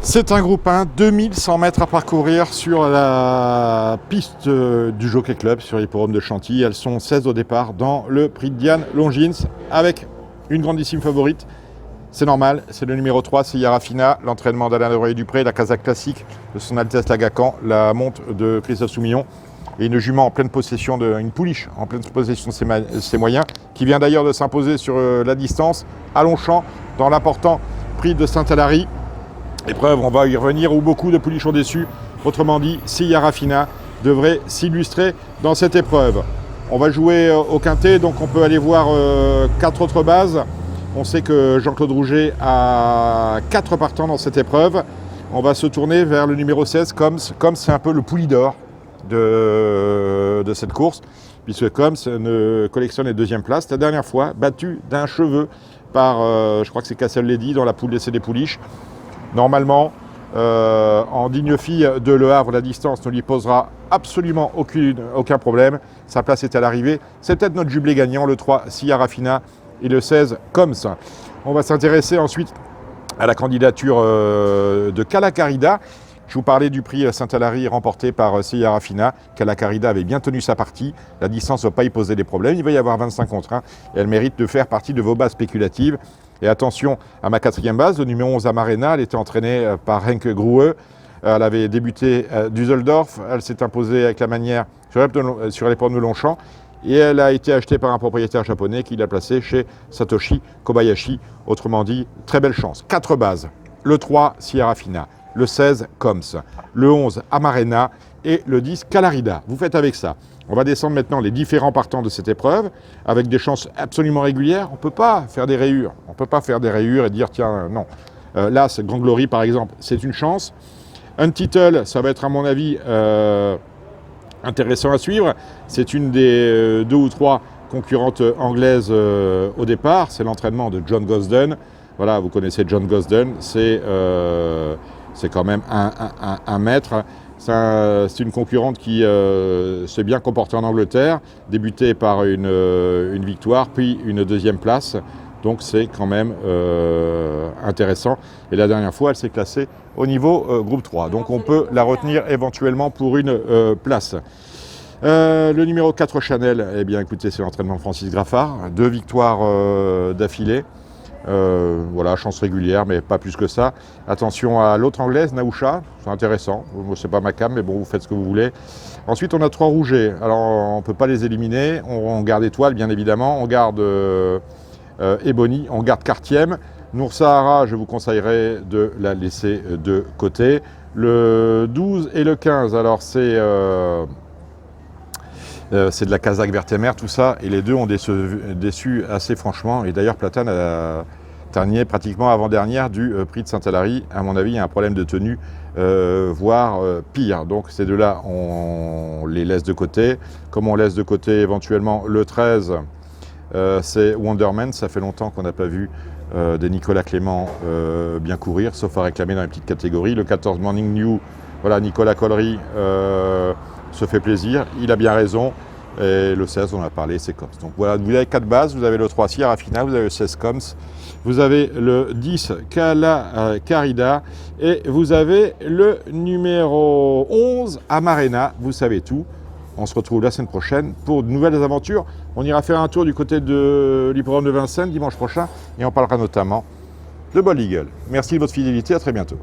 C'est un groupe 1, 2100 mètres à parcourir sur la piste du Jockey Club, sur l'hippodrome de Chantilly. Elles sont 16 au départ dans le prix de Diane Longines, avec une grandissime favorite. C'est normal, c'est le numéro 3, c'est Yarafina, l'entraînement d'Alain Deroyer-Dupré, la Kazakh classique de son Altesse Lagacan, la monte de Christophe Soumillon et une jument en pleine possession, une pouliche en pleine possession de ses moyens, qui vient d'ailleurs de s'imposer sur la distance à Longchamp dans l'important prix de Saint-Alary. Épreuve, on va y revenir, où beaucoup de pouliches ont déçu. Autrement dit, si Yarafina devrait s'illustrer dans cette épreuve. On va jouer au quintet, donc on peut aller voir 4 autres bases. On sait que Jean-Claude Rouget a 4 partants dans cette épreuve. On va se tourner vers le numéro 16, Combs. Combs, c'est un peu le poulie d'or de cette course, puisque Combs ne collectionne les deuxièmes places. La dernière fois, battu d'un cheveu par, je crois que c'est Castle Lady, dans la poule d'essai des pouliches. Normalement, en digne fille de Le Havre, la distance ne lui posera absolument aucun problème. Sa place est à l'arrivée. C'est peut-être notre jubilé gagnant, le 3, Yarafina, et le 16, Combs. On va s'intéresser ensuite à la candidature de Calacarida. Je vous parlais du prix Saint-Alary remporté par Yarafina. Calacarida avait bien tenu sa partie. La distance ne va pas y poser des problèmes. Il va y avoir 25 contre 1 et elle mérite de faire partie de vos bases spéculatives. Et attention à ma 4e base, le numéro 11 Amarena. Elle était entraînée par Henk Grohe. Elle avait débuté Düsseldorf. Elle s'est imposée avec la manière sur l'épreuve de Longchamp. Et elle a été achetée par un propriétaire japonais qui l'a placée chez Satoshi Kobayashi. Autrement dit, très belle chance. 4 bases. Le 3, Yarafina. Le 16, Combs. Le 11, Amarena. Et le 10, Calarida. Vous faites avec ça. On va descendre maintenant les différents partants de cette épreuve, avec des chances absolument régulières. On ne peut pas faire des rayures. On ne peut pas faire des rayures et dire, tiens, non. Là, c'est Grand Glory, par exemple, c'est une chance. Untitled, ça va être, à mon avis, intéressant à suivre. C'est une des 2 ou 3 concurrentes anglaises au départ. C'est l'entraînement de John Gosden. Voilà, vous connaissez John Gosden. C'est quand même un maître. C'est une concurrente qui s'est bien comportée en Angleterre, débutée par une victoire, puis une 2e place. Donc c'est quand même intéressant. Et la dernière fois, elle s'est classée au niveau groupe 3. Donc on peut la retenir éventuellement pour une place. Le numéro 4 Chanel, eh bien écoutez, c'est l'entraînement de Francis Graffard. 2 victoires d'affilée. Voilà, chance régulière, mais pas plus que ça. Attention à l'autre anglaise, Naoucha, c'est intéressant. C'est pas ma cam, mais bon, vous faites ce que vous voulez. Ensuite, on a 3 rougets. Alors, on ne peut pas les éliminer. On garde Étoile, bien évidemment. On garde Ebony, on garde Quartième. Nour Sahara, je vous conseillerais de la laisser de côté. Le 12 et le 15, alors c'est de la Kazakh Vertemer, tout ça, et les deux ont déçu assez franchement. Et d'ailleurs, Platane a terminé pratiquement avant-dernière du prix de Saint-Alary. À mon avis, il y a un problème de tenue, voire pire. Donc ces deux-là, on les laisse de côté. Comme on laisse de côté éventuellement le 13, c'est Wonderman. Ça fait longtemps qu'on n'a pas vu des Nicolas Clément bien courir, sauf à réclamer dans les petites catégories. Le 14, Morning New, voilà, Nicolas Collery se fait plaisir, il a bien raison. Et le 16, on en a parlé, c'est Combs. Donc voilà, vous avez 4 bases, vous avez le 3 Yarafina, vous avez le 16 Combs, vous avez le 10 Calacarida et vous avez le numéro 11 Amarena. Vous savez tout. On se retrouve la semaine prochaine pour de nouvelles aventures. On ira faire un tour du côté de l'hippodrome de Vincennes dimanche prochain et on parlera notamment de Bold Eagle. Merci de votre fidélité, à très bientôt.